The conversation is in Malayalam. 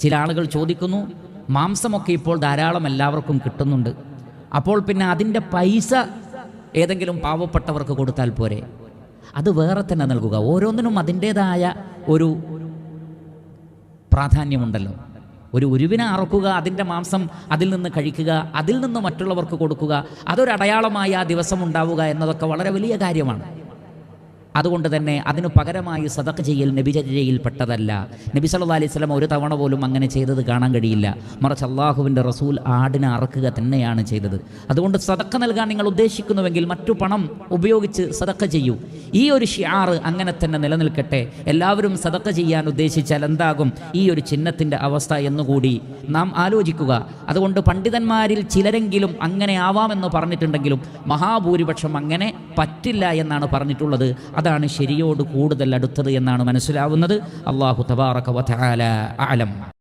ചില ആളുകൾ ചോദിക്കുന്നു, മാംസമൊക്കെ ഇപ്പോൾ ധാരാളം എല്ലാവർക്കും കിട്ടുന്നുണ്ട്, അപ്പോൾ പിന്നെ അതിൻ്റെ പൈസ ഏതെങ്കിലും പാവപ്പെട്ടവർക്ക് കൊടുത്താൽ പോരെ? അത് വേറെ തന്നെ നൽകുക. ഓരോന്നിനും അതിൻ്റേതായ ഒരു പ്രാധാന്യമുണ്ടല്ലോ. ഒരു ഉരുവിനെ അറക്കുക, അതിൻ്റെ മാംസം അതിൽ നിന്ന് കഴിക്കുക, അതിൽ നിന്ന് മറ്റുള്ളവർക്ക് കൊടുക്കുക, അതൊരടയാളമായി ആ ദിവസം ഉണ്ടാവുക എന്നതൊക്കെ വളരെ വലിയ കാര്യമാണ്. അതുകൊണ്ട് തന്നെ അതിനു പകരമായി സദഖ ചെയ്യൽ നബിചര്യയിൽ പെട്ടതല്ല. നബി സല്ലല്ലാഹു അലൈഹി വസല്ലം ഒരു തവണ പോലും അങ്ങനെ ചെയ്തത് കാണാൻ കഴിയില്ല. മറിച്ച് അള്ളാഹുവിൻ്റെ റസൂൽ ആടിനെ അറക്കുക തന്നെയാണ് ചെയ്തത്. അതുകൊണ്ട് സദഖ നൽകാൻ നിങ്ങൾ ഉദ്ദേശിക്കുന്നുവെങ്കിൽ മറ്റു പണം ഉപയോഗിച്ച് സദഖ ചെയ്യൂ. ഈ ഒരു ഷിആർ അങ്ങനെ തന്നെ നിലനിൽക്കട്ടെ. എല്ലാവരും സദഖ ചെയ്യാൻ ഉദ്ദേശിച്ചാൽ എന്താകും ഈ ഒരു ചിഹ്നത്തിൻ്റെ അവസ്ഥ എന്നുകൂടി നാം ആലോചിക്കുക. അതുകൊണ്ട് പണ്ഡിതന്മാരിൽ ചിലരെങ്കിലും അങ്ങനെ ആവാമെന്ന് പറഞ്ഞിട്ടുണ്ടെങ്കിലും മഹാഭൂരിപക്ഷം അങ്ങനെ പറ്റില്ല എന്നാണ് പറഞ്ഞിട്ടുള്ളത്. അതാണ് ശരിയോട് കൂടുതൽ അടുത്തത് എന്നാണ് മനസ്സിലാവുന്നത്. അല്ലാഹു തബാറക വ തആല അഅലം.